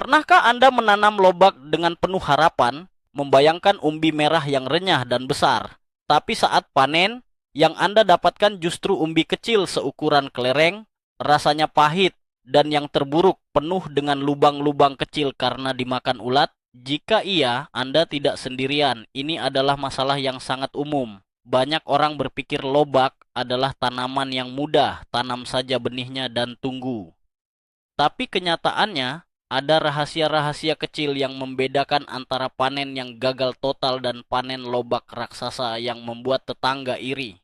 Pernahkah Anda menanam lobak dengan penuh harapan, membayangkan umbi merah yang renyah dan besar, tapi saat panen, yang Anda dapatkan justru umbi kecil seukuran kelereng, rasanya pahit, dan yang terburuk penuh dengan lubang-lubang kecil karena dimakan ulat? Jika iya, Anda tidak sendirian. Ini adalah masalah yang sangat umum. Banyak orang berpikir lobak adalah tanaman yang mudah, tanam saja benihnya dan tunggu. Tapi kenyataannya, ada rahasia-rahasia kecil yang membedakan antara panen yang gagal total dan panen lobak raksasa yang membuat tetangga iri.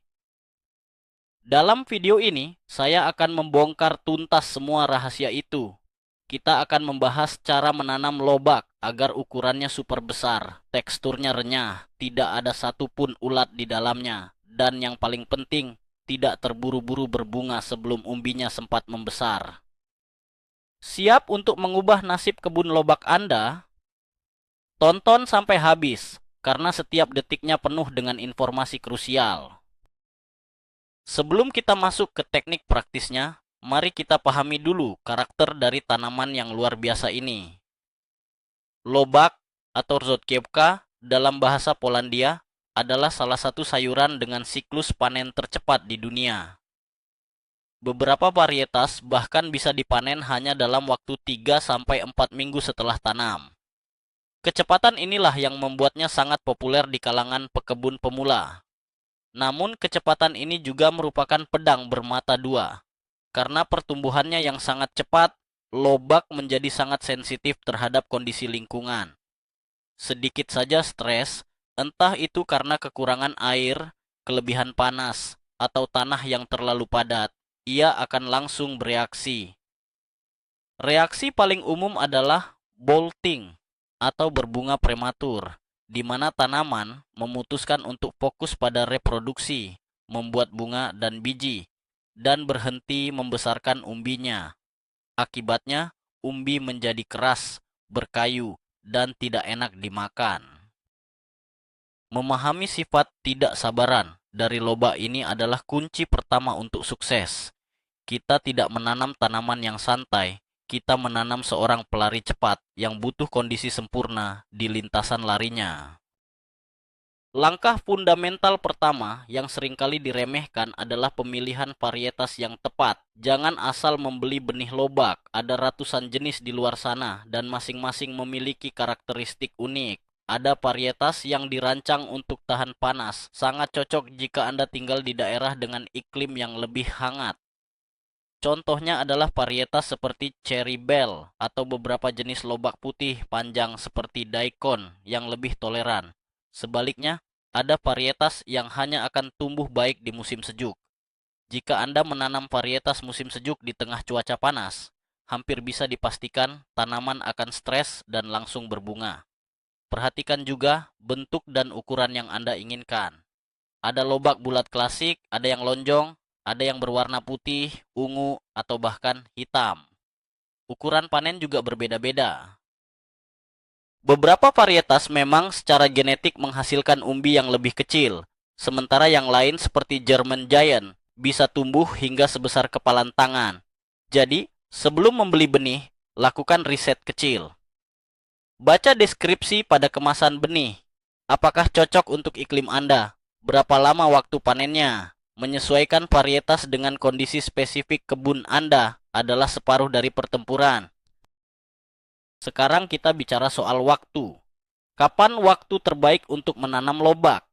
Dalam video ini, saya akan membongkar tuntas semua rahasia itu. Kita akan membahas cara menanam lobak agar ukurannya super besar, teksturnya renyah, tidak ada satupun ulat di dalamnya, dan yang paling penting, tidak terburu-buru berbunga sebelum umbinya sempat membesar. Siap untuk mengubah nasib kebun lobak Anda? Tonton sampai habis, karena setiap detiknya penuh dengan informasi krusial. Sebelum kita masuk ke teknik praktisnya, mari kita pahami dulu karakter dari tanaman yang luar biasa ini. Lobak atau rzodkiewka dalam bahasa Polandia adalah salah satu sayuran dengan siklus panen tercepat di dunia. Beberapa varietas bahkan bisa dipanen hanya dalam waktu 3-4 minggu setelah tanam. Kecepatan inilah yang membuatnya sangat populer di kalangan pekebun pemula. Namun kecepatan ini juga merupakan pedang bermata dua. Karena pertumbuhannya yang sangat cepat, lobak menjadi sangat sensitif terhadap kondisi lingkungan. Sedikit saja stres, entah itu karena kekurangan air, kelebihan panas, atau tanah yang terlalu padat, ia akan langsung bereaksi. Reaksi paling umum adalah bolting atau berbunga prematur, di mana tanaman memutuskan untuk fokus pada reproduksi, membuat bunga dan biji, dan berhenti membesarkan umbinya. Akibatnya, umbi menjadi keras, berkayu, dan tidak enak dimakan. Memahami sifat tidak sabaran dari lobak ini adalah kunci pertama untuk sukses. Kita tidak menanam tanaman yang santai, kita menanam seorang pelari cepat yang butuh kondisi sempurna di lintasan larinya. Langkah fundamental pertama yang seringkali diremehkan adalah pemilihan varietas yang tepat. Jangan asal membeli benih lobak, ada ratusan jenis di luar sana dan masing-masing memiliki karakteristik unik. Ada varietas yang dirancang untuk tahan panas, sangat cocok jika Anda tinggal di daerah dengan iklim yang lebih hangat. Contohnya adalah varietas seperti Cherry Belle atau beberapa jenis lobak putih panjang seperti Daikon yang lebih toleran. Sebaliknya, ada varietas yang hanya akan tumbuh baik di musim sejuk. Jika Anda menanam varietas musim sejuk di tengah cuaca panas, hampir bisa dipastikan tanaman akan stres dan langsung berbunga. Perhatikan juga bentuk dan ukuran yang Anda inginkan. Ada lobak bulat klasik, ada yang lonjong, ada yang berwarna putih, ungu, atau bahkan hitam. Ukuran panen juga berbeda-beda. Beberapa varietas memang secara genetik menghasilkan umbi yang lebih kecil, sementara yang lain seperti German Giant bisa tumbuh hingga sebesar kepalan tangan. Jadi, sebelum membeli benih, lakukan riset kecil. Baca deskripsi pada kemasan benih. Apakah cocok untuk iklim Anda? Berapa lama waktu panennya? Menyesuaikan varietas dengan kondisi spesifik kebun Anda adalah separuh dari pertempuran. Sekarang kita bicara soal waktu. Kapan waktu terbaik untuk menanam lobak?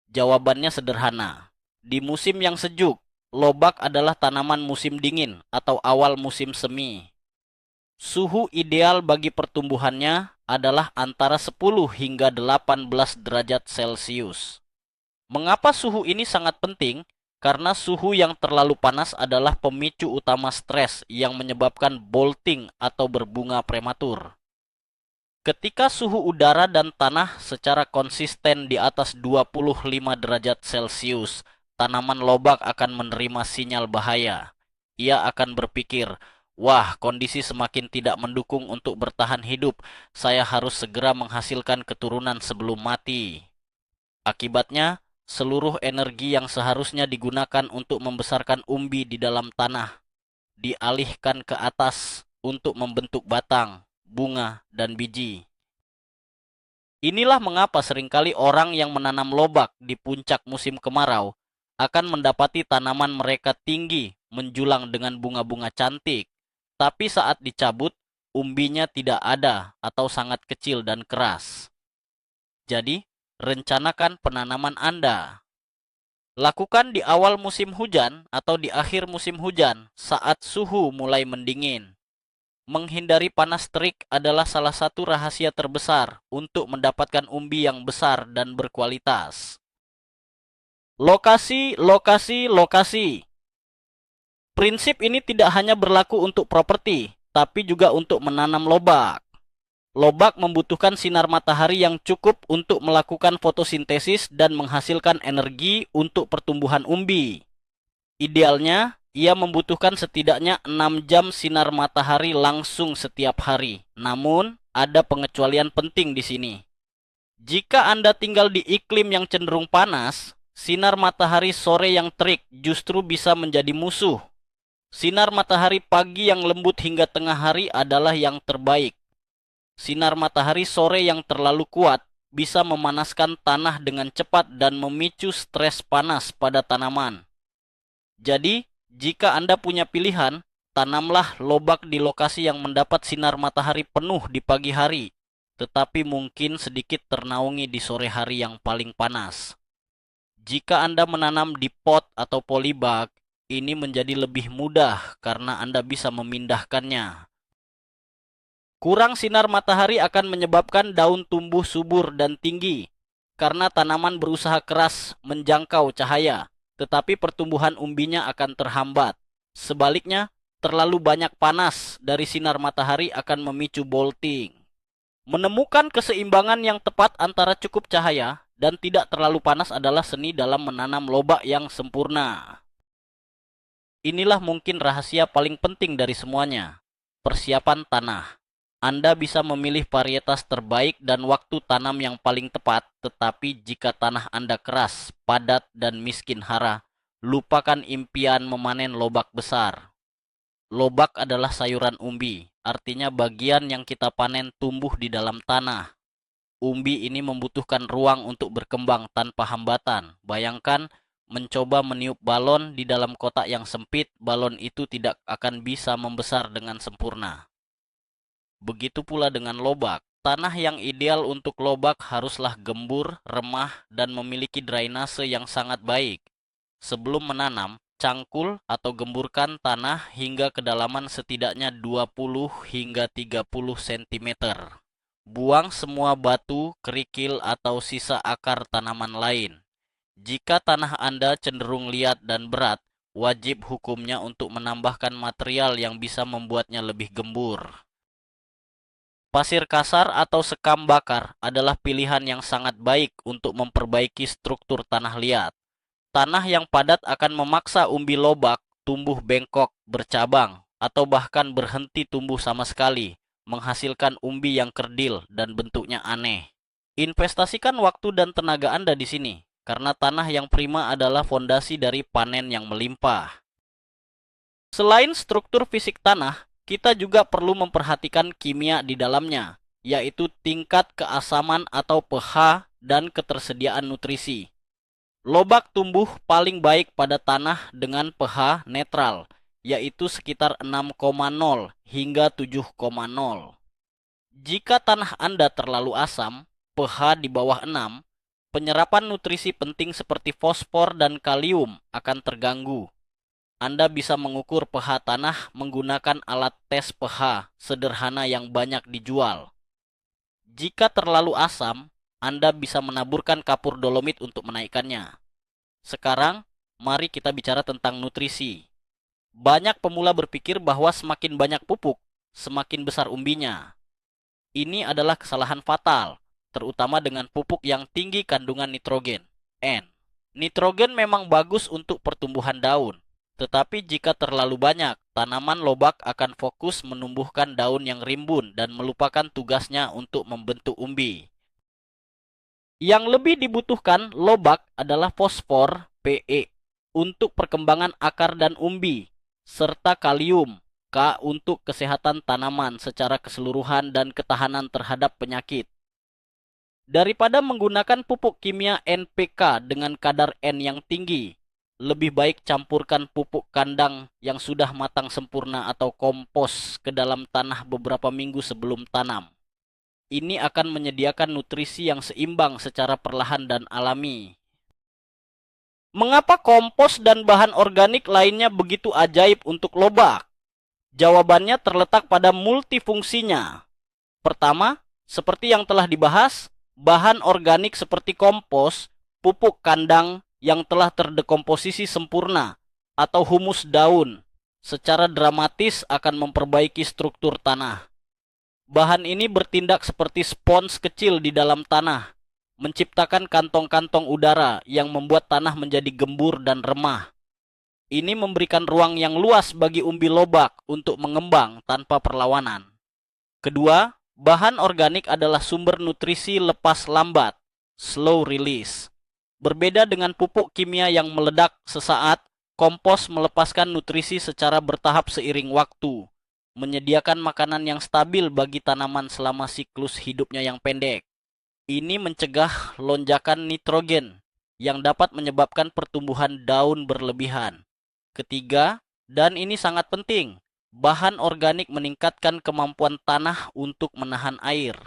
Jawabannya sederhana. Di musim yang sejuk, lobak adalah tanaman musim dingin atau awal musim semi. Suhu ideal bagi pertumbuhannya adalah antara 10 hingga 18 derajat Celcius. Mengapa suhu ini sangat penting? Karena suhu yang terlalu panas adalah pemicu utama stres yang menyebabkan bolting atau berbunga prematur. Ketika suhu udara dan tanah secara konsisten di atas 25 derajat Celcius, tanaman lobak akan menerima sinyal bahaya. Ia akan berpikir, wah, kondisi semakin tidak mendukung untuk bertahan hidup. Saya harus segera menghasilkan keturunan sebelum mati. Akibatnya, seluruh energi yang seharusnya digunakan untuk membesarkan umbi di dalam tanah dialihkan ke atas untuk membentuk batang, bunga, dan biji. Inilah mengapa seringkali orang yang menanam lobak di puncak musim kemarau akan mendapati tanaman mereka tinggi, menjulang dengan bunga-bunga cantik, tapi saat dicabut, umbinya tidak ada atau sangat kecil dan keras. Jadi, rencanakan penanaman Anda. Lakukan di awal musim hujan atau di akhir musim hujan saat suhu mulai mendingin. Menghindari panas terik adalah salah satu rahasia terbesar untuk mendapatkan umbi yang besar dan berkualitas. Lokasi, lokasi, lokasi. Prinsip ini tidak hanya berlaku untuk properti, tapi juga untuk menanam lobak. Lobak membutuhkan sinar matahari yang cukup untuk melakukan fotosintesis dan menghasilkan energi untuk pertumbuhan umbi. Idealnya, ia membutuhkan setidaknya 6 jam sinar matahari langsung setiap hari. Namun, ada pengecualian penting di sini. Jika Anda tinggal di iklim yang cenderung panas, sinar matahari sore yang terik justru bisa menjadi musuh. Sinar matahari pagi yang lembut hingga tengah hari adalah yang terbaik. Sinar matahari sore yang terlalu kuat bisa memanaskan tanah dengan cepat dan memicu stres panas pada tanaman. Jadi, jika Anda punya pilihan, tanamlah lobak di lokasi yang mendapat sinar matahari penuh di pagi hari, tetapi mungkin sedikit ternaungi di sore hari yang paling panas. Jika Anda menanam di pot atau polybag, ini menjadi lebih mudah karena Anda bisa memindahkannya. Kurang sinar matahari akan menyebabkan daun tumbuh subur dan tinggi karena tanaman berusaha keras menjangkau cahaya, tetapi pertumbuhan umbinya akan terhambat. Sebaliknya, terlalu banyak panas dari sinar matahari akan memicu bolting. Menemukan keseimbangan yang tepat antara cukup cahaya dan tidak terlalu panas adalah seni dalam menanam lobak yang sempurna. Inilah mungkin rahasia paling penting dari semuanya. Persiapan tanah. Anda bisa memilih varietas terbaik dan waktu tanam yang paling tepat, tetapi jika tanah Anda keras, padat, dan miskin hara, lupakan impian memanen lobak besar. Lobak adalah sayuran umbi, artinya bagian yang kita panen tumbuh di dalam tanah. Umbi ini membutuhkan ruang untuk berkembang tanpa hambatan. Bayangkan mencoba meniup balon di dalam kotak yang sempit, balon itu tidak akan bisa membesar dengan sempurna. Begitu pula dengan lobak. Tanah yang ideal untuk lobak haruslah gembur, remah, dan memiliki drainase yang sangat baik. Sebelum menanam, cangkul atau gemburkan tanah hingga kedalaman setidaknya 20 hingga 30 cm. Buang semua batu, kerikil, atau sisa akar tanaman lain. Jika tanah Anda cenderung liat dan berat, wajib hukumnya untuk menambahkan material yang bisa membuatnya lebih gembur. Pasir kasar atau sekam bakar adalah pilihan yang sangat baik untuk memperbaiki struktur tanah liat. Tanah yang padat akan memaksa umbi lobak tumbuh bengkok, bercabang, atau bahkan berhenti tumbuh sama sekali, menghasilkan umbi yang kerdil dan bentuknya aneh. Investasikan waktu dan tenaga Anda di sini, karena tanah yang prima adalah fondasi dari panen yang melimpah. Selain struktur fisik tanah, kita juga perlu memperhatikan kimia di dalamnya, yaitu tingkat keasaman atau pH dan ketersediaan nutrisi. Lobak tumbuh paling baik pada tanah dengan pH netral, yaitu sekitar 6,0 hingga 7,0. Jika tanah Anda terlalu asam, pH di bawah 6, penyerapan nutrisi penting seperti fosfor dan kalium akan terganggu. Anda bisa mengukur pH tanah menggunakan alat tes pH sederhana yang banyak dijual. Jika terlalu asam, Anda bisa menaburkan kapur dolomit untuk menaikkannya. Sekarang, mari kita bicara tentang nutrisi. Banyak pemula berpikir bahwa semakin banyak pupuk, semakin besar umbinya. Ini adalah kesalahan fatal, terutama dengan pupuk yang tinggi kandungan nitrogen, N. Nitrogen memang bagus untuk pertumbuhan daun. Tetapi jika terlalu banyak, tanaman lobak akan fokus menumbuhkan daun yang rimbun dan melupakan tugasnya untuk membentuk umbi. Yang lebih dibutuhkan lobak adalah fosfor, Pe, untuk perkembangan akar dan umbi, serta kalium, peka untuk kesehatan tanaman secara keseluruhan dan ketahanan terhadap penyakit. Daripada menggunakan pupuk kimia NPK dengan kadar N yang tinggi, lebih baik campurkan pupuk kandang yang sudah matang sempurna atau kompos ke dalam tanah beberapa minggu sebelum tanam. Ini akan menyediakan nutrisi yang seimbang secara perlahan dan alami. Mengapa kompos dan bahan organik lainnya begitu ajaib untuk lobak? Jawabannya terletak pada multifungsinya. Pertama, seperti yang telah dibahas, bahan organik seperti kompos, pupuk kandang yang telah terdekomposisi sempurna, atau humus daun, secara dramatis akan memperbaiki struktur tanah. Bahan ini bertindak seperti spons kecil di dalam tanah, menciptakan kantong-kantong udara yang membuat tanah menjadi gembur dan remah. Ini memberikan ruang yang luas bagi umbi lobak untuk mengembang tanpa perlawanan. Kedua, bahan organik adalah sumber nutrisi lepas lambat, slow release. Berbeda dengan pupuk kimia yang meledak sesaat, kompos melepaskan nutrisi secara bertahap seiring waktu, menyediakan makanan yang stabil bagi tanaman selama siklus hidupnya yang pendek. Ini mencegah lonjakan nitrogen yang dapat menyebabkan pertumbuhan daun berlebihan. Ketiga, dan ini sangat penting, bahan organik meningkatkan kemampuan tanah untuk menahan air.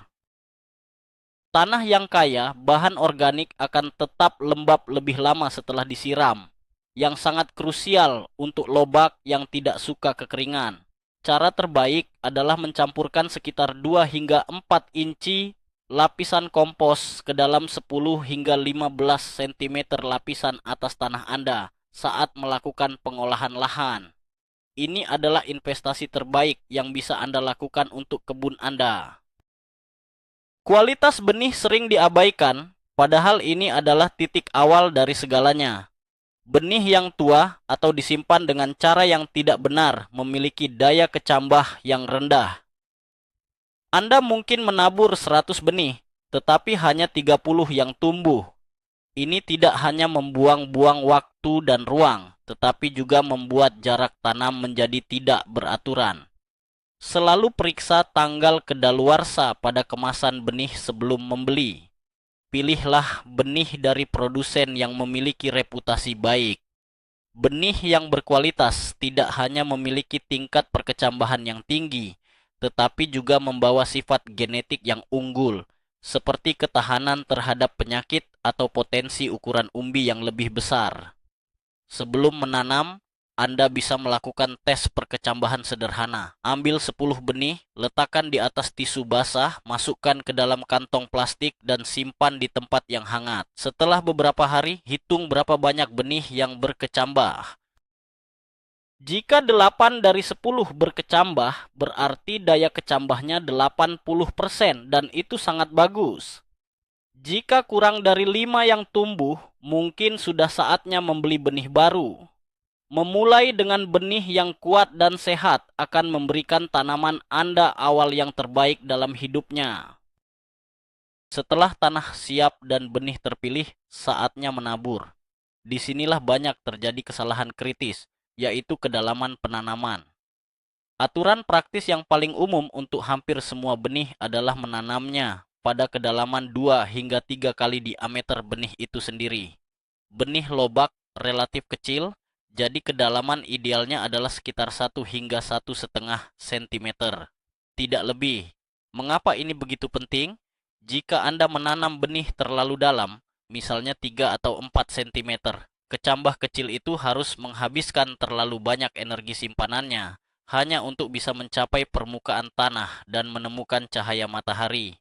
Tanah yang kaya bahan organik akan tetap lembab lebih lama setelah disiram, yang sangat krusial untuk lobak yang tidak suka kekeringan. Cara terbaik adalah mencampurkan sekitar 2 hingga 4 inci lapisan kompos ke dalam 10 hingga 15 cm lapisan atas tanah Anda saat melakukan pengolahan lahan. Ini adalah investasi terbaik yang bisa Anda lakukan untuk kebun Anda. Kualitas benih sering diabaikan, padahal ini adalah titik awal dari segalanya. Benih yang tua atau disimpan dengan cara yang tidak benar memiliki daya kecambah yang rendah. Anda mungkin menabur 100 benih, tetapi hanya 30 yang tumbuh. Ini tidak hanya membuang-buang waktu dan ruang, tetapi juga membuat jarak tanam menjadi tidak beraturan. Selalu periksa tanggal kedaluarsa pada kemasan benih sebelum membeli. Pilihlah benih dari produsen yang memiliki reputasi baik. Benih yang berkualitas tidak hanya memiliki tingkat perkecambahan yang tinggi, tetapi juga membawa sifat genetik yang unggul, seperti ketahanan terhadap penyakit atau potensi ukuran umbi yang lebih besar. Sebelum menanam, Anda bisa melakukan tes perkecambahan sederhana. Ambil 10 benih, letakkan di atas tisu basah, masukkan ke dalam kantong plastik dan simpan di tempat yang hangat. Setelah beberapa hari, hitung berapa banyak benih yang berkecambah. Jika 8 dari 10 berkecambah, berarti daya kecambahnya 80% dan itu sangat bagus. Jika kurang dari 5 yang tumbuh, mungkin sudah saatnya membeli benih baru. Memulai dengan benih yang kuat dan sehat akan memberikan tanaman Anda awal yang terbaik dalam hidupnya. Setelah tanah siap dan benih terpilih, saatnya menabur. Disinilah banyak terjadi kesalahan kritis, yaitu kedalaman penanaman. Aturan praktis yang paling umum untuk hampir semua benih adalah menanamnya pada kedalaman 2 hingga 3 kali diameter benih itu sendiri. Benih lobak relatif kecil, jadi kedalaman idealnya adalah sekitar 1 hingga 1,5 cm. Tidak lebih. Mengapa ini begitu penting? Jika Anda menanam benih terlalu dalam, misalnya 3 atau 4 cm, kecambah kecil itu harus menghabiskan terlalu banyak energi simpanannya hanya untuk bisa mencapai permukaan tanah dan menemukan cahaya matahari.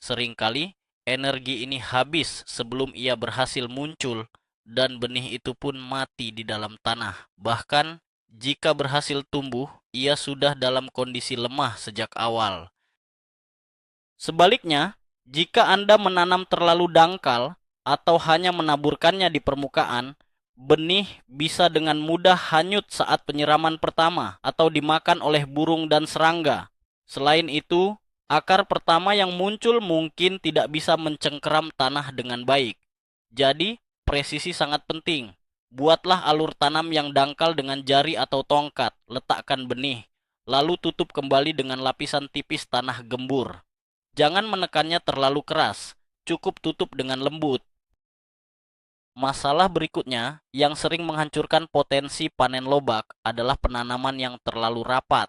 Seringkali, energi ini habis sebelum ia berhasil muncul dan benih itu pun mati di dalam tanah. Bahkan, jika berhasil tumbuh, ia sudah dalam kondisi lemah sejak awal. Sebaliknya, jika Anda menanam terlalu dangkal atau hanya menaburkannya di permukaan, benih bisa dengan mudah hanyut saat penyiraman pertama atau dimakan oleh burung dan serangga. Selain itu, akar pertama yang muncul mungkin tidak bisa mencengkeram tanah dengan baik. Jadi, presisi sangat penting. Buatlah alur tanam yang dangkal dengan jari atau tongkat, letakkan benih, lalu tutup kembali dengan lapisan tipis tanah gembur. Jangan menekannya terlalu keras, cukup tutup dengan lembut. Masalah berikutnya yang sering menghancurkan potensi panen lobak adalah penanaman yang terlalu rapat.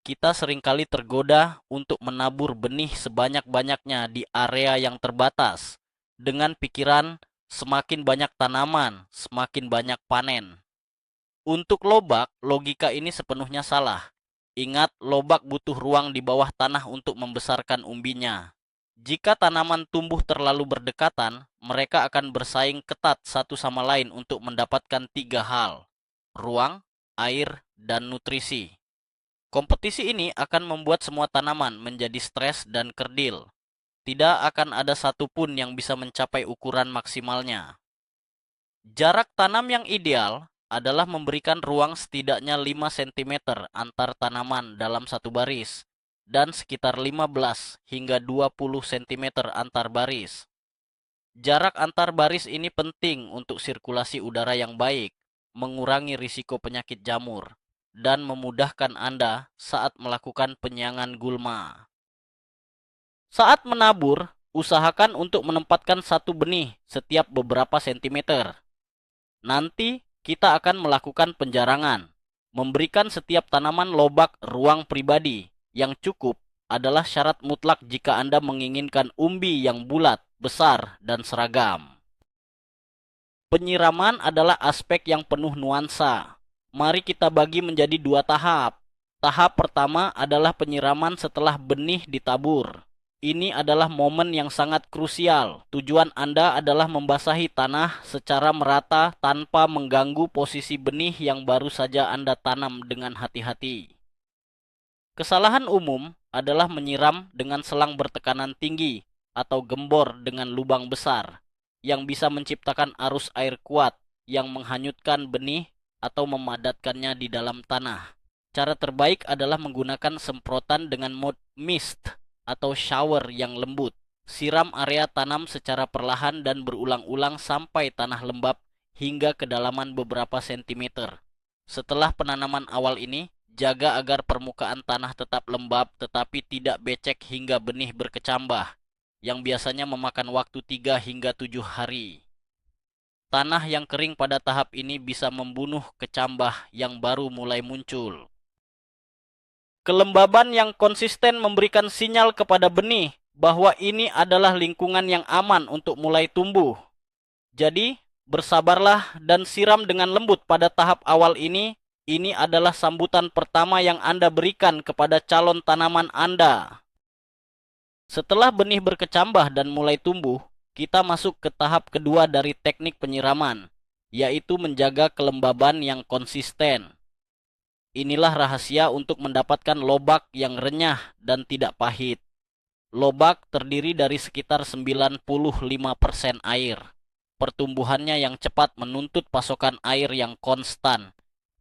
Kita seringkali tergoda untuk menabur benih sebanyak-banyaknya di area yang terbatas, dengan pikiran semakin banyak tanaman, semakin banyak panen. Untuk lobak, logika ini sepenuhnya salah. Ingat, lobak butuh ruang di bawah tanah untuk membesarkan umbinya. Jika tanaman tumbuh terlalu berdekatan, mereka akan bersaing ketat satu sama lain untuk mendapatkan 3 hal: ruang, air, dan nutrisi. Kompetisi ini akan membuat semua tanaman menjadi stres dan kerdil. Tidak akan ada satupun yang bisa mencapai ukuran maksimalnya. Jarak tanam yang ideal adalah memberikan ruang setidaknya 5 cm antar tanaman dalam satu baris dan sekitar 15 hingga 20 cm antar baris. Jarak antar baris ini penting untuk sirkulasi udara yang baik, mengurangi risiko penyakit jamur, dan memudahkan Anda saat melakukan penyiangan gulma. Saat menabur, usahakan untuk menempatkan satu benih setiap beberapa sentimeter. Nanti kita akan melakukan penjarangan. Memberikan setiap tanaman lobak ruang pribadi yang cukup adalah syarat mutlak jika Anda menginginkan umbi yang bulat, besar, dan seragam. Penyiraman adalah aspek yang penuh nuansa. Mari kita bagi menjadi 2 tahap. Tahap pertama adalah penyiraman setelah benih ditabur. Ini adalah momen yang sangat krusial. Tujuan Anda adalah membasahi tanah secara merata tanpa mengganggu posisi benih yang baru saja Anda tanam dengan hati-hati. Kesalahan umum adalah menyiram dengan selang bertekanan tinggi atau gembor dengan lubang besar yang bisa menciptakan arus air kuat yang menghanyutkan benih atau memadatkannya di dalam tanah. Cara terbaik adalah menggunakan semprotan dengan mode mist atau shower yang lembut. Siram area tanam secara perlahan dan berulang-ulang sampai tanah lembab hingga kedalaman beberapa sentimeter. Setelah penanaman awal ini, jaga agar permukaan tanah tetap lembab tetapi tidak becek hingga benih berkecambah, yang biasanya memakan waktu 3 hingga 7 hari. Tanah yang kering pada tahap ini bisa membunuh kecambah yang baru mulai muncul. Kelembaban yang konsisten memberikan sinyal kepada benih bahwa ini adalah lingkungan yang aman untuk mulai tumbuh. Jadi, bersabarlah dan siram dengan lembut pada tahap awal ini. Ini adalah sambutan pertama yang Anda berikan kepada calon tanaman Anda. Setelah benih berkecambah dan mulai tumbuh, kita masuk ke tahap kedua dari teknik penyiraman, yaitu menjaga kelembaban yang konsisten. Inilah rahasia untuk mendapatkan lobak yang renyah dan tidak pahit. Lobak terdiri dari sekitar 95% air. Pertumbuhannya yang cepat menuntut pasokan air yang konstan.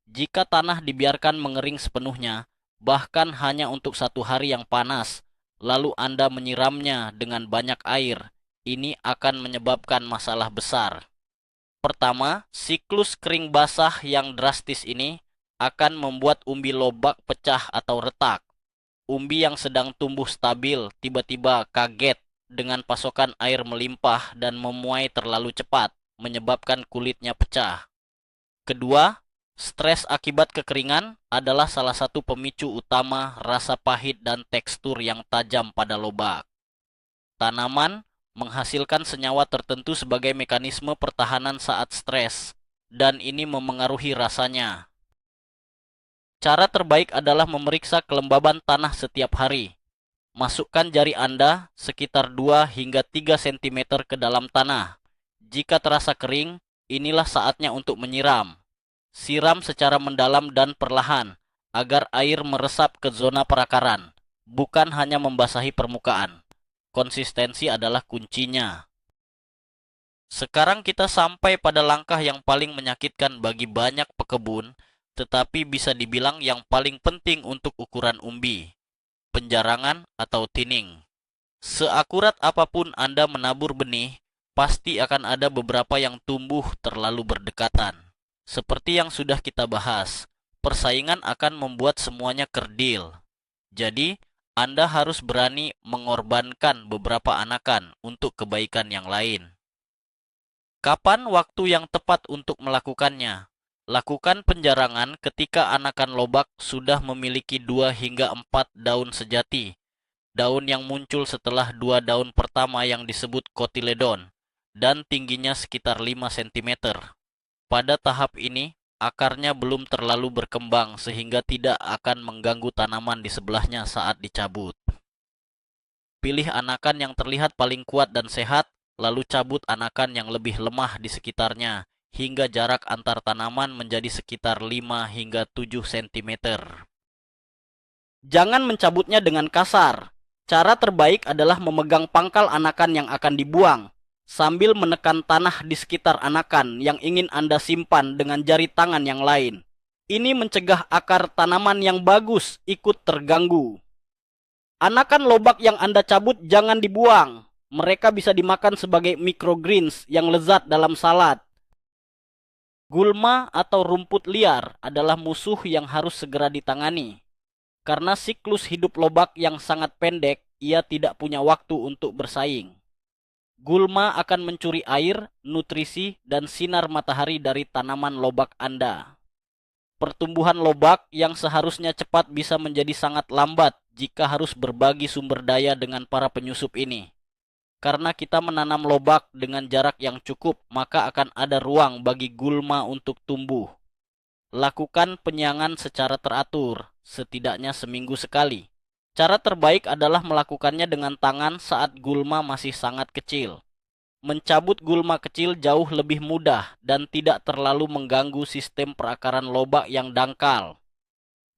Jika tanah dibiarkan mengering sepenuhnya, bahkan hanya untuk 1 hari yang panas, lalu Anda menyiramnya dengan banyak air, ini akan menyebabkan masalah besar. Pertama, siklus kering basah yang drastis ini akan membuat umbi lobak pecah atau retak. Umbi yang sedang tumbuh stabil tiba-tiba kaget dengan pasokan air melimpah dan memuai terlalu cepat, menyebabkan kulitnya pecah. Kedua, stres akibat kekeringan adalah salah satu pemicu utama rasa pahit dan tekstur yang tajam pada lobak. Tanaman menghasilkan senyawa tertentu sebagai mekanisme pertahanan saat stres, dan ini memengaruhi rasanya. Cara terbaik adalah memeriksa kelembaban tanah setiap hari. Masukkan jari Anda sekitar 2 hingga 3 cm ke dalam tanah. Jika terasa kering, inilah saatnya untuk menyiram. Siram secara mendalam dan perlahan, agar air meresap ke zona perakaran, bukan hanya membasahi permukaan. Konsistensi adalah kuncinya. Sekarang kita sampai pada langkah yang paling menyakitkan bagi banyak pekebun, tetapi bisa dibilang yang paling penting untuk ukuran umbi: penjarangan atau thinning. Seakurat apapun Anda menabur benih, pasti akan ada beberapa yang tumbuh terlalu berdekatan. Seperti yang sudah kita bahas, persaingan akan membuat semuanya kerdil. Jadi, Anda harus berani mengorbankan beberapa anakan untuk kebaikan yang lain. Kapan waktu yang tepat untuk melakukannya? Lakukan penjarangan ketika anakan lobak sudah memiliki 2 hingga 4 daun sejati. Daun yang muncul setelah 2 daun pertama yang disebut kotiledon, dan tingginya sekitar 5 cm. Pada tahap ini, akarnya belum terlalu berkembang sehingga tidak akan mengganggu tanaman di sebelahnya saat dicabut. Pilih anakan yang terlihat paling kuat dan sehat, lalu cabut anakan yang lebih lemah di sekitarnya, hingga jarak antar tanaman menjadi sekitar 5 hingga 7 cm. Jangan mencabutnya dengan kasar. Cara terbaik adalah memegang pangkal anakan yang akan dibuang, sambil menekan tanah di sekitar anakan yang ingin Anda simpan dengan jari tangan yang lain. Ini mencegah akar tanaman yang bagus ikut terganggu. Anakan lobak yang Anda cabut jangan dibuang. Mereka bisa dimakan sebagai microgreens yang lezat dalam salad. Gulma atau rumput liar adalah musuh yang harus segera ditangani. Karena siklus hidup lobak yang sangat pendek, ia tidak punya waktu untuk bersaing. Gulma akan mencuri air, nutrisi, dan sinar matahari dari tanaman lobak Anda. Pertumbuhan lobak yang seharusnya cepat bisa menjadi sangat lambat jika harus berbagi sumber daya dengan para penyusup ini. Karena kita menanam lobak dengan jarak yang cukup, maka akan ada ruang bagi gulma untuk tumbuh. Lakukan penyiangan secara teratur, setidaknya seminggu sekali. Cara terbaik adalah melakukannya dengan tangan saat gulma masih sangat kecil. Mencabut gulma kecil jauh lebih mudah dan tidak terlalu mengganggu sistem perakaran lobak yang dangkal.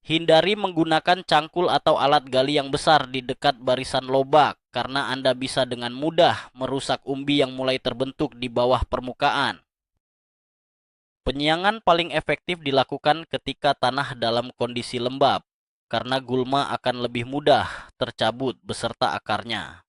Hindari menggunakan cangkul atau alat gali yang besar di dekat barisan lobak, karena Anda bisa dengan mudah merusak umbi yang mulai terbentuk di bawah permukaan. Penyiangan paling efektif dilakukan ketika tanah dalam kondisi lembab, karena gulma akan lebih mudah tercabut beserta akarnya.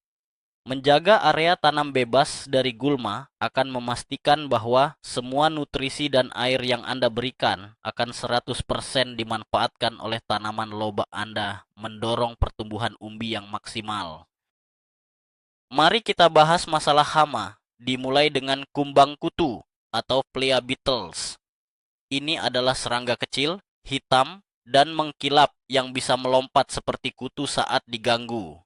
Menjaga area tanam bebas dari gulma akan memastikan bahwa semua nutrisi dan air yang Anda berikan akan 100% dimanfaatkan oleh tanaman lobak Anda, mendorong pertumbuhan umbi yang maksimal. Mari kita bahas masalah hama, dimulai dengan kumbang kutu atau Plea beetles. Ini adalah serangga kecil, hitam, dan mengkilap yang bisa melompat seperti kutu saat diganggu.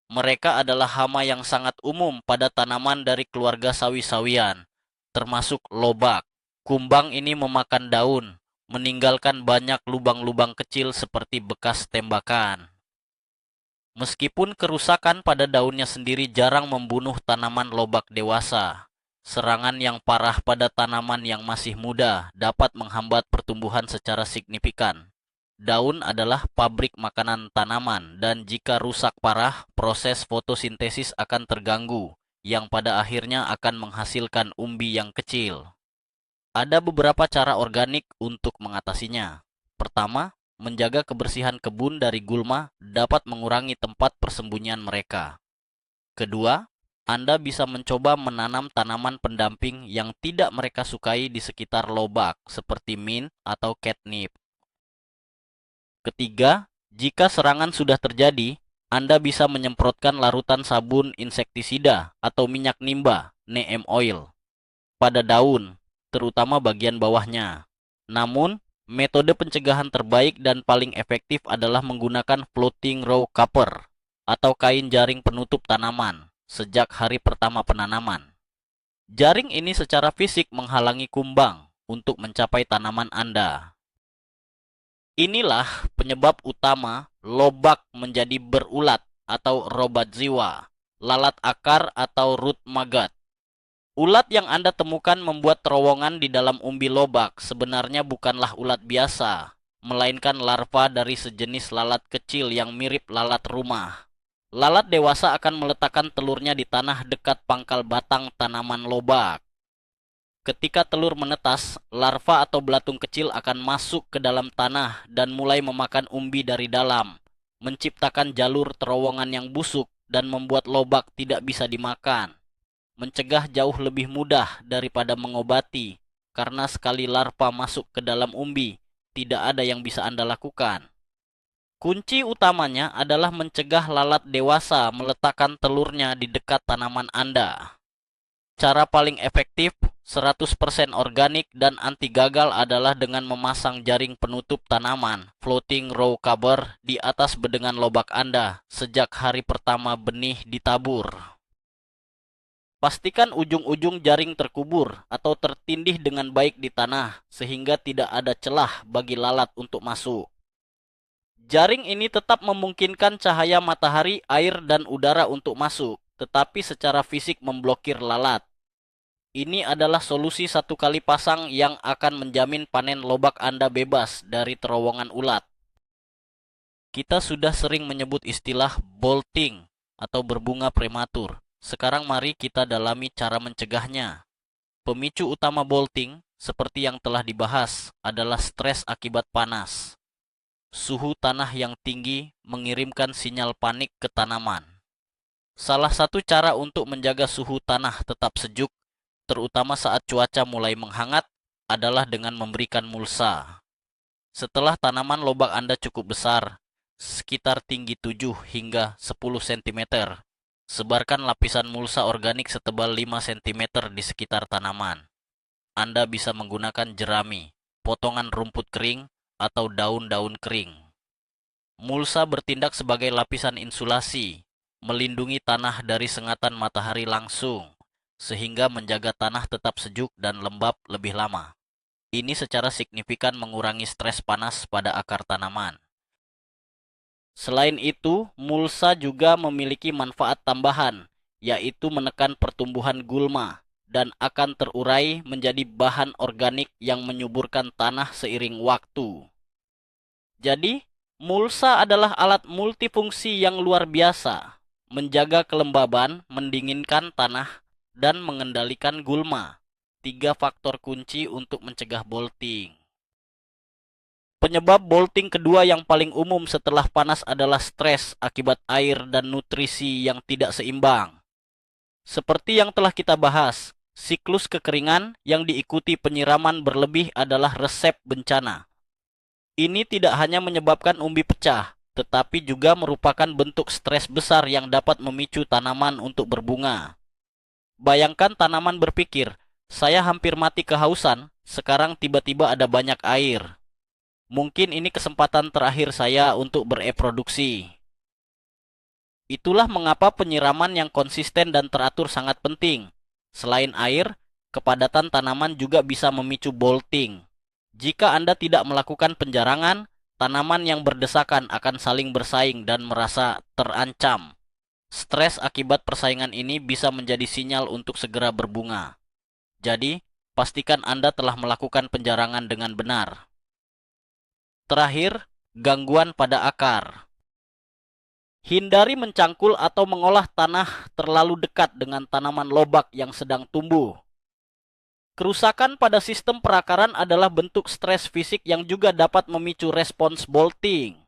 Mereka adalah hama yang sangat umum pada tanaman dari keluarga sawi-sawian, termasuk lobak. Kumbang ini memakan daun, meninggalkan banyak lubang-lubang kecil seperti bekas tembakan. Meskipun kerusakan pada daunnya sendiri jarang membunuh tanaman lobak dewasa, serangan yang parah pada tanaman yang masih muda dapat menghambat pertumbuhan secara signifikan. Daun adalah pabrik makanan tanaman, dan jika rusak parah, proses fotosintesis akan terganggu, yang pada akhirnya akan menghasilkan umbi yang kecil. Ada beberapa cara organik untuk mengatasinya. Pertama, menjaga kebersihan kebun dari gulma dapat mengurangi tempat persembunyian mereka. Kedua, Anda bisa mencoba menanam tanaman pendamping yang tidak mereka sukai di sekitar lobak, seperti mint atau catnip. Ketiga, jika serangan sudah terjadi, Anda bisa menyemprotkan larutan sabun insektisida atau minyak nimba, neem oil, pada daun, terutama bagian bawahnya. Namun, metode pencegahan terbaik dan paling efektif adalah menggunakan floating row cover atau kain jaring penutup tanaman sejak hari pertama penanaman. Jaring ini secara fisik menghalangi kumbang untuk mencapai tanaman Anda. Inilah penyebab utama lobak menjadi berulat atau robadziwa, lalat akar atau root maggot. Ulat yang Anda temukan membuat terowongan di dalam umbi lobak sebenarnya bukanlah ulat biasa, melainkan larva dari sejenis lalat kecil yang mirip lalat rumah. Lalat dewasa akan meletakkan telurnya di tanah dekat pangkal batang tanaman lobak. Ketika telur menetas, larva atau belatung kecil akan masuk ke dalam tanah dan mulai memakan umbi dari dalam, menciptakan jalur terowongan yang busuk dan membuat lobak tidak bisa dimakan. Mencegah jauh lebih mudah daripada mengobati, karena sekali larva masuk ke dalam umbi, tidak ada yang bisa Anda lakukan. Kunci utamanya adalah mencegah lalat dewasa meletakkan telurnya di dekat tanaman Anda. Cara paling efektif, 100% organik dan anti gagal adalah dengan memasang jaring penutup tanaman, floating row cover, di atas bedengan lobak Anda sejak hari pertama benih ditabur. Pastikan ujung-ujung jaring terkubur atau tertindih dengan baik di tanah, sehingga tidak ada celah bagi lalat untuk masuk. Jaring ini tetap memungkinkan cahaya matahari, air, dan udara untuk masuk, tetapi secara fisik memblokir lalat. Ini adalah solusi satu kali pasang yang akan menjamin panen lobak Anda bebas dari terowongan ulat. Kita sudah sering menyebut istilah bolting atau berbunga prematur. Sekarang mari kita dalami cara mencegahnya. Pemicu utama bolting, seperti yang telah dibahas, adalah stres akibat panas. Suhu tanah yang tinggi mengirimkan sinyal panik ke tanaman. Salah satu cara untuk menjaga suhu tanah tetap sejuk, terutama saat cuaca mulai menghangat, adalah dengan memberikan mulsa. Setelah tanaman lobak Anda cukup besar, sekitar tinggi 7 hingga 10 cm, sebarkan lapisan mulsa organik setebal 5 cm di sekitar tanaman. Anda bisa menggunakan jerami, potongan rumput kering, atau daun-daun kering. Mulsa bertindak sebagai lapisan insulasi, melindungi tanah dari sengatan matahari langsung, sehingga menjaga tanah tetap sejuk dan lembab lebih lama. Ini secara signifikan mengurangi stres panas pada akar tanaman. Selain itu, mulsa juga memiliki manfaat tambahan, yaitu menekan pertumbuhan gulma dan akan terurai menjadi bahan organik yang menyuburkan tanah seiring waktu. Jadi, mulsa adalah alat multifungsi yang luar biasa, menjaga kelembaban, mendinginkan tanah, dan mengendalikan gulma. 3 faktor kunci untuk mencegah bolting. Penyebab bolting kedua yang paling umum setelah panas adalah stres akibat air dan nutrisi yang tidak seimbang. Seperti yang telah kita bahas, siklus kekeringan yang diikuti penyiraman berlebih adalah resep bencana. Ini tidak hanya menyebabkan umbi pecah, tetapi juga merupakan bentuk stres besar yang dapat memicu tanaman untuk berbunga. Bayangkan tanaman berpikir, saya hampir mati kehausan, sekarang tiba-tiba ada banyak air. Mungkin ini kesempatan terakhir saya untuk bereproduksi. Itulah mengapa penyiraman yang konsisten dan teratur sangat penting. Selain air, kepadatan tanaman juga bisa memicu bolting. Jika Anda tidak melakukan penjarangan, tanaman yang berdesakan akan saling bersaing dan merasa terancam. Stres akibat persaingan ini bisa menjadi sinyal untuk segera berbunga. Jadi, pastikan Anda telah melakukan penjarangan dengan benar. Terakhir, gangguan pada akar. Hindari mencangkul atau mengolah tanah terlalu dekat dengan tanaman lobak yang sedang tumbuh. Kerusakan pada sistem perakaran adalah bentuk stres fisik yang juga dapat memicu respons bolting.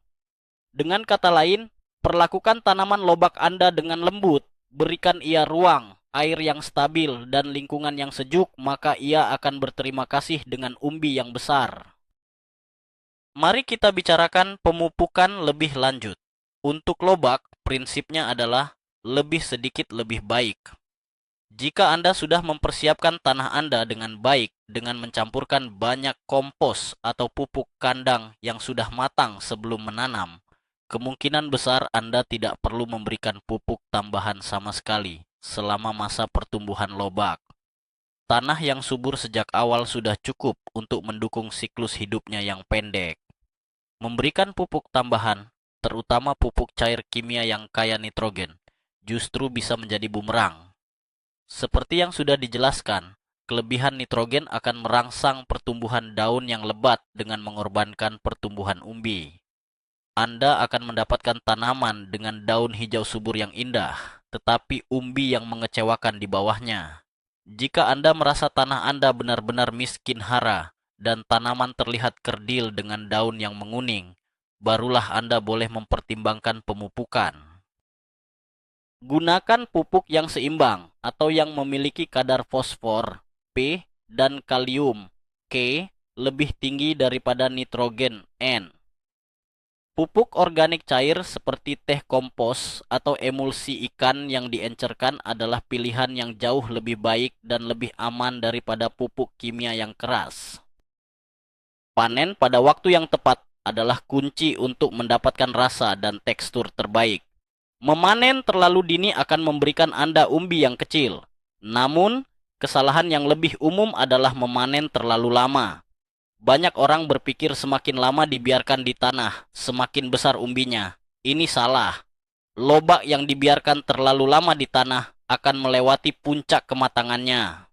Dengan kata lain, perlakukan tanaman lobak Anda dengan lembut, berikan ia ruang, air yang stabil, dan lingkungan yang sejuk, maka ia akan berterima kasih dengan umbi yang besar. Mari kita bicarakan pemupukan lebih lanjut. Untuk lobak, prinsipnya adalah lebih sedikit lebih baik. Jika Anda sudah mempersiapkan tanah Anda dengan baik dengan mencampurkan banyak kompos atau pupuk kandang yang sudah matang sebelum menanam, kemungkinan besar Anda tidak perlu memberikan pupuk tambahan sama sekali selama masa pertumbuhan lobak. Tanah yang subur sejak awal sudah cukup untuk mendukung siklus hidupnya yang pendek. Memberikan pupuk tambahan, terutama pupuk cair kimia yang kaya nitrogen, justru bisa menjadi bumerang. Seperti yang sudah dijelaskan, kelebihan nitrogen akan merangsang pertumbuhan daun yang lebat dengan mengorbankan pertumbuhan umbi. Anda akan mendapatkan tanaman dengan daun hijau subur yang indah, tetapi umbi yang mengecewakan di bawahnya. Jika Anda merasa tanah Anda benar-benar miskin hara dan tanaman terlihat kerdil dengan daun yang menguning, barulah Anda boleh mempertimbangkan pemupukan. Gunakan pupuk yang seimbang atau yang memiliki kadar fosfor P dan kalium K lebih tinggi daripada nitrogen N. Pupuk organik cair seperti teh kompos atau emulsi ikan yang diencerkan adalah pilihan yang jauh lebih baik dan lebih aman daripada pupuk kimia yang keras. Panen pada waktu yang tepat adalah kunci untuk mendapatkan rasa dan tekstur terbaik. Memanen terlalu dini akan memberikan Anda umbi yang kecil. Namun, kesalahan yang lebih umum adalah memanen terlalu lama. Banyak orang berpikir semakin lama dibiarkan di tanah, semakin besar umbinya. Ini salah. Lobak yang dibiarkan terlalu lama di tanah akan melewati puncak kematangannya.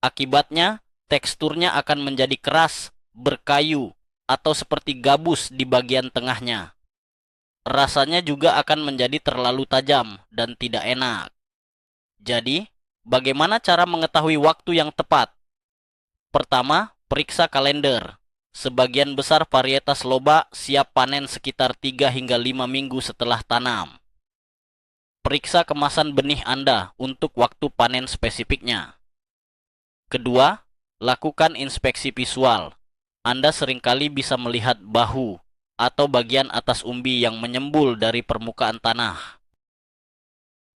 Akibatnya, teksturnya akan menjadi keras, berkayu, atau seperti gabus di bagian tengahnya. Rasanya juga akan menjadi terlalu tajam dan tidak enak. Jadi, bagaimana cara mengetahui waktu yang tepat? Pertama, periksa kalender. Sebagian besar varietas lobak siap panen sekitar 3 hingga 5 minggu setelah tanam. Periksa kemasan benih Anda untuk waktu panen spesifiknya. Kedua, lakukan inspeksi visual. Anda seringkali bisa melihat bahu atau bagian atas umbi yang menyembul dari permukaan tanah.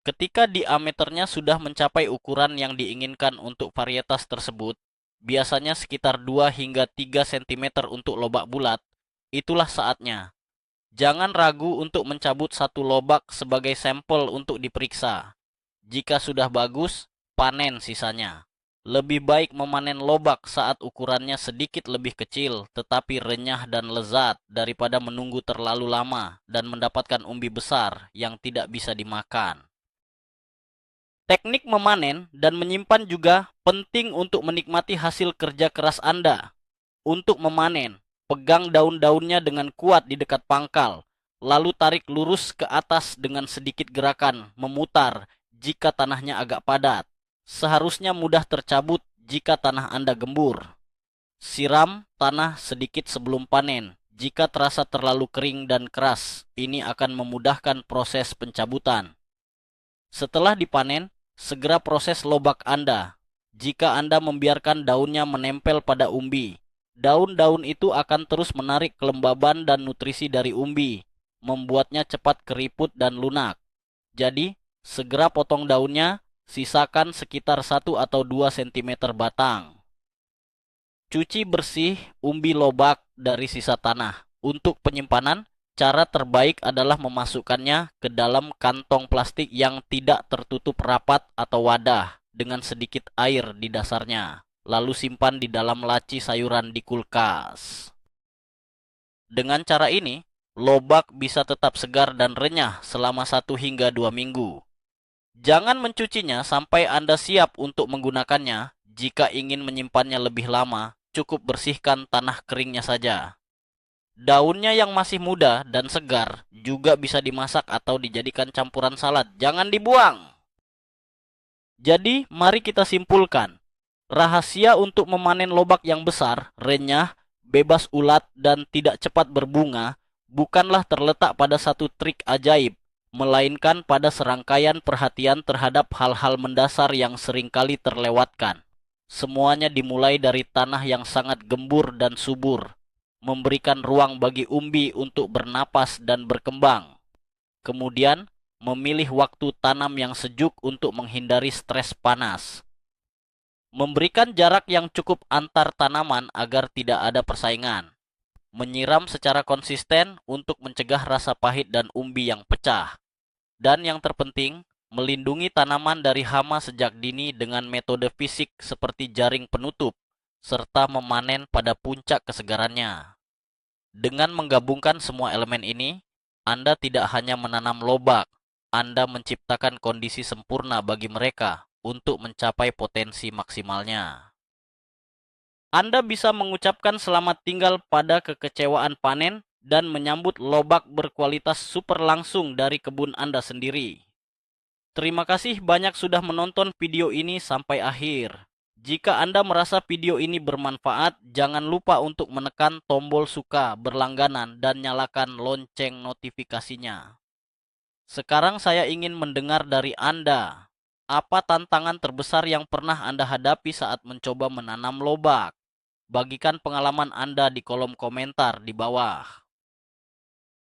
Ketika diameternya sudah mencapai ukuran yang diinginkan untuk varietas tersebut, biasanya sekitar 2 hingga 3 cm untuk lobak bulat, itulah saatnya. Jangan ragu untuk mencabut satu lobak sebagai sampel untuk diperiksa. Jika sudah bagus, panen sisanya. Lebih baik memanen lobak saat ukurannya sedikit lebih kecil tetapi renyah dan lezat daripada menunggu terlalu lama dan mendapatkan umbi besar yang tidak bisa dimakan. Teknik memanen dan menyimpan juga penting untuk menikmati hasil kerja keras Anda. Untuk memanen, pegang daun-daunnya dengan kuat di dekat pangkal, lalu tarik lurus ke atas dengan sedikit gerakan memutar jika tanahnya agak padat. Seharusnya mudah tercabut jika tanah Anda gembur. Siram tanah sedikit sebelum panen. Jika terasa terlalu kering dan keras, ini akan memudahkan proses pencabutan. Setelah dipanen, segera proses lobak Anda. Jika Anda membiarkan daunnya menempel pada umbi, daun-daun itu akan terus menarik kelembaban dan nutrisi dari umbi, membuatnya cepat keriput dan lunak. Jadi, segera potong daunnya, sisakan sekitar 1 atau 2 cm batang. Cuci bersih umbi lobak dari sisa tanah. Untuk penyimpanan, cara terbaik adalah memasukkannya ke dalam kantong plastik yang tidak tertutup rapat atau wadah dengan sedikit air di dasarnya. Lalu simpan di dalam laci sayuran di kulkas. Dengan cara ini, lobak bisa tetap segar dan renyah selama 1 hingga 2 minggu. Jangan mencucinya sampai Anda siap untuk menggunakannya. Jika ingin menyimpannya lebih lama, cukup bersihkan tanah keringnya saja. Daunnya yang masih muda dan segar juga bisa dimasak atau dijadikan campuran salad. Jangan dibuang. Jadi, mari kita simpulkan. Rahasia untuk memanen lobak yang besar, renyah, bebas ulat, dan tidak cepat berbunga bukanlah terletak pada satu trik ajaib, melainkan pada serangkaian perhatian terhadap hal-hal mendasar yang seringkali terlewatkan. Semuanya dimulai dari tanah yang sangat gembur dan subur, memberikan ruang bagi umbi untuk bernapas dan berkembang. Kemudian, memilih waktu tanam yang sejuk untuk menghindari stres panas. Memberikan jarak yang cukup antar tanaman agar tidak ada persaingan. Menyiram secara konsisten untuk mencegah rasa pahit dan umbi yang pecah. Dan yang terpenting, melindungi tanaman dari hama sejak dini dengan metode fisik seperti jaring penutup, serta memanen pada puncak kesegarannya. Dengan menggabungkan semua elemen ini, Anda tidak hanya menanam lobak, Anda menciptakan kondisi sempurna bagi mereka untuk mencapai potensi maksimalnya. Anda bisa mengucapkan selamat tinggal pada kekecewaan panen dan menyambut lobak berkualitas super langsung dari kebun Anda sendiri. Terima kasih banyak sudah menonton video ini sampai akhir. Jika Anda merasa video ini bermanfaat, jangan lupa untuk menekan tombol suka berlangganan dan nyalakan lonceng notifikasinya. Sekarang saya ingin mendengar dari Anda. Apa tantangan terbesar yang pernah Anda hadapi saat mencoba menanam lobak? Bagikan pengalaman Anda di kolom komentar di bawah.